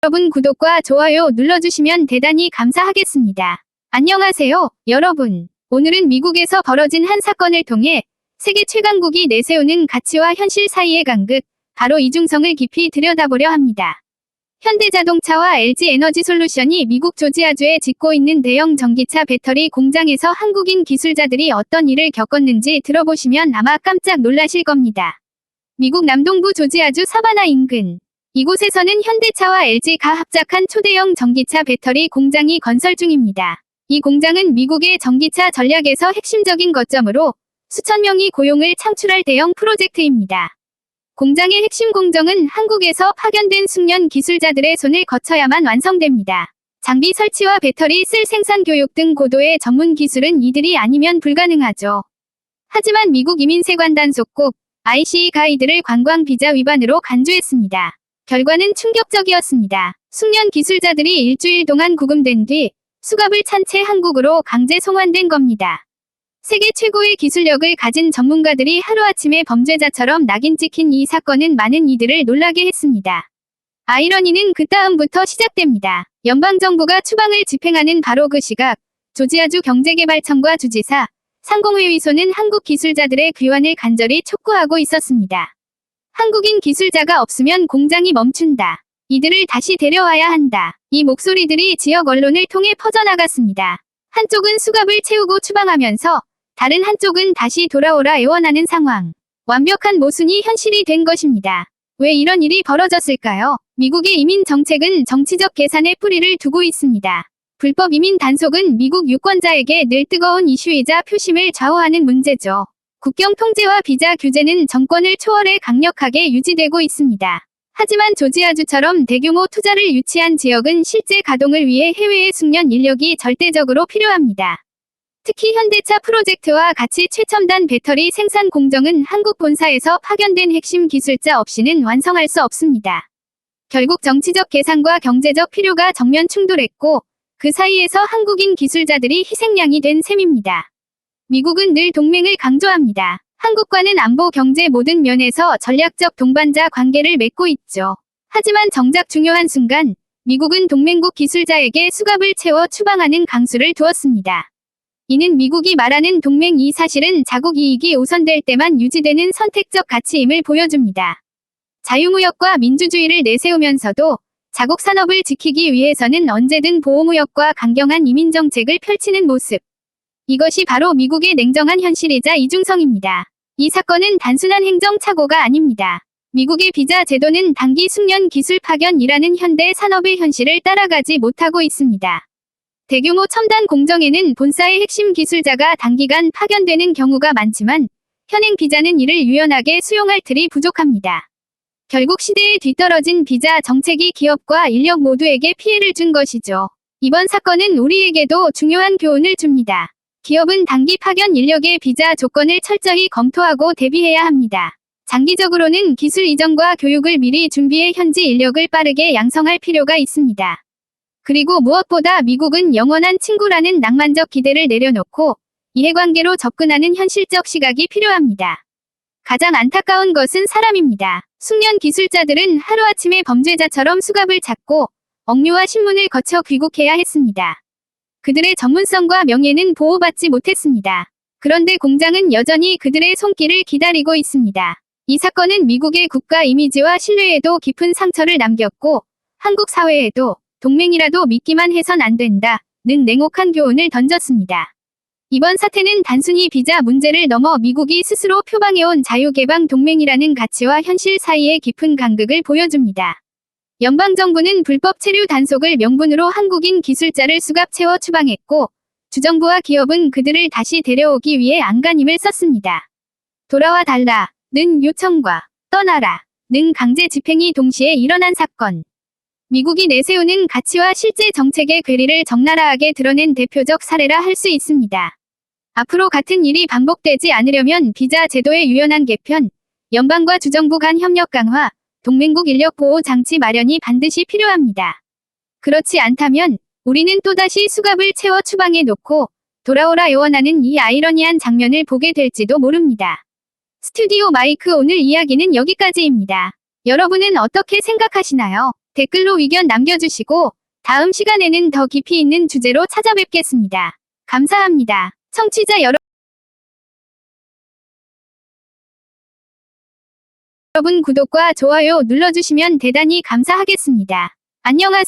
여러분 구독과 좋아요 눌러주시면 대단히 감사하겠습니다. 안녕하세요, 여러분. 오늘은 미국에서 벌어진 한 사건을 통해 세계 최강국이 내세우는 가치와 현실 사이의 간극, 바로 이중성을 깊이 들여다보려 합니다. 현대자동차와 LG에너지솔루션이 미국 조지아주에 짓고 있는 대형 전기차 배터리 공장에서 한국인 기술자들이 어떤 일을 겪었는지 들어보시면 아마 깜짝 놀라실 겁니다. 미국 남동부 조지아주 사바나 인근. 이곳에서는 현대차와 LG가 합작한 초대형 전기차 배터리 공장이 건설 중입니다. 이 공장은 미국의 전기차 전략에서 핵심적인 거점으로 수천 명의 고용을 창출할 대형 프로젝트입니다. 공장의 핵심 공정은 한국에서 파견된 숙련 기술자들의 손을 거쳐야만 완성됩니다. 장비 설치와 배터리 쓸 생산 교육 등 고도의 전문 기술은 이들이 아니면 불가능하죠. 하지만 미국 이민세관 단속국 ICE 가이드를 관광 비자 위반으로 간주했습니다. 결과는 충격적이었습니다. 숙련 기술자들이 일주일 동안 구금된 뒤 수갑을 찬 채 한국으로 강제 송환된 겁니다. 세계 최고의 기술력을 가진 전문가들이 하루아침에 범죄자처럼 낙인 찍힌 이 사건은 많은 이들을 놀라게 했습니다. 아이러니는 그 다음부터 시작됩니다. 연방정부가 추방을 집행하는 바로 그 시각, 조지아주 경제개발청과 주지사, 상공회의소는 한국 기술자들의 귀환을 간절히 촉구하고 있었습니다. 한국인 기술자가 없으면 공장이 멈춘다. 이들을 다시 데려와야 한다. 이 목소리들이 지역 언론을 통해 퍼져나갔습니다. 한쪽은 수갑을 채우고 추방하면서 다른 한쪽은 다시 돌아오라 애원하는 상황. 완벽한 모순이 현실이 된 것입니다. 왜 이런 일이 벌어졌을까요? 미국의 이민 정책은 정치적 계산에 뿌리를 두고 있습니다. 불법 이민 단속은 미국 유권자에게 늘 뜨거운 이슈이자 표심을 좌우하는 문제죠. 국경 통제와 비자 규제는 정권을 초월해 강력하게 유지되고 있습니다. 하지만 조지아주처럼 대규모 투자를 유치한 지역은 실제 가동을 위해 해외의 숙련 인력이 절대적으로 필요합니다. 특히 현대차 프로젝트와 같이 최첨단 배터리 생산 공정은 한국 본사에서 파견된 핵심 기술자 없이는 완성할 수 없습니다. 결국 정치적 계산과 경제적 필요가 정면 충돌했고 그 사이에서 한국인 기술자들이 희생양이 된 셈입니다. 미국은 늘 동맹을 강조합니다. 한국과는 안보, 경제 모든 면에서 전략적 동반자 관계를 맺고 있죠. 하지만 정작 중요한 순간 미국은 동맹국 기술자에게 수갑을 채워 추방하는 강수를 두었습니다. 이는 미국이 말하는 동맹이 사실은 자국 이익이 우선될 때만 유지되는 선택적 가치임을 보여줍니다. 자유무역과 민주주의를 내세우면서도 자국 산업을 지키기 위해서는 언제든 보호무역과 강경한 이민정책을 펼치는 모습. 이것이 바로 미국의 냉정한 현실이자 이중성입니다. 이 사건은 단순한 행정착오가 아닙니다. 미국의 비자 제도는 단기 숙련 기술 파견이라는 현대 산업의 현실을 따라가지 못하고 있습니다. 대규모 첨단 공정에는 본사의 핵심 기술자가 단기간 파견되는 경우가 많지만 현행 비자는 이를 유연하게 수용할 틀이 부족합니다. 결국 시대에 뒤떨어진 비자 정책이 기업과 인력 모두에게 피해를 준 것이죠. 이번 사건은 우리에게도 중요한 교훈을 줍니다. 기업은 단기 파견 인력의 비자 조건을 철저히 검토하고 대비해야 합니다. 장기적으로는 기술 이전과 교육을 미리 준비해 현지 인력을 빠르게 양성할 필요가 있습니다. 그리고 무엇보다 미국은 영원한 친구라는 낭만적 기대를 내려놓고 이해관계로 접근하는 현실적 시각이 필요합니다. 가장 안타까운 것은 사람입니다. 숙련 기술자들은 하루아침에 범죄자처럼 수갑을 찾고 억류와 신문을 거쳐 귀국해야 했습니다. 그들의 전문성과 명예는 보호받지 못했습니다. 그런데 공장은 여전히 그들의 손길을 기다리고 있습니다. 이 사건은 미국의 국가 이미지와 신뢰에도 깊은 상처를 남겼고 한국 사회에도 동맹이라도 믿기만 해선 안 된다는 냉혹한 교훈을 던졌습니다. 이번 사태는 단순히 비자 문제를 넘어 미국이 스스로 표방해온 자유개방 동맹이라는 가치와 현실 사이의 깊은 간극을 보여줍니다. 연방정부는 불법 체류 단속을 명분으로 한국인 기술자를 수갑 채워 추방했고 주정부와 기업은 그들을 다시 데려오기 위해 안간힘을 썼습니다. 돌아와 달라는 요청과 떠나라는 강제 집행이 동시에 일어난 사건. 미국이 내세우는 가치와 실제 정책의 괴리를 적나라하게 드러낸 대표적 사례라 할 수 있습니다. 앞으로 같은 일이 반복되지 않으려면 비자 제도의 유연한 개편, 연방과 주정부 간 협력 강화, 동맹국 인력 보호 장치 마련이 반드시 필요합니다. 그렇지 않다면 우리는 또다시 수갑을 채워 추방해 놓고 돌아오라 애원하는 이 아이러니한 장면을 보게 될지도 모릅니다. 스튜디오 마이크 오늘 이야기는 여기까지입니다. 여러분은 어떻게 생각하시나요? 댓글로 의견 남겨주시고 다음 시간에는 더 깊이 있는 주제로 찾아뵙겠습니다. 감사합니다. 청취자 여러분 구독과 좋아요 눌러주시면 대단히 감사하겠습니다. 안녕하세요.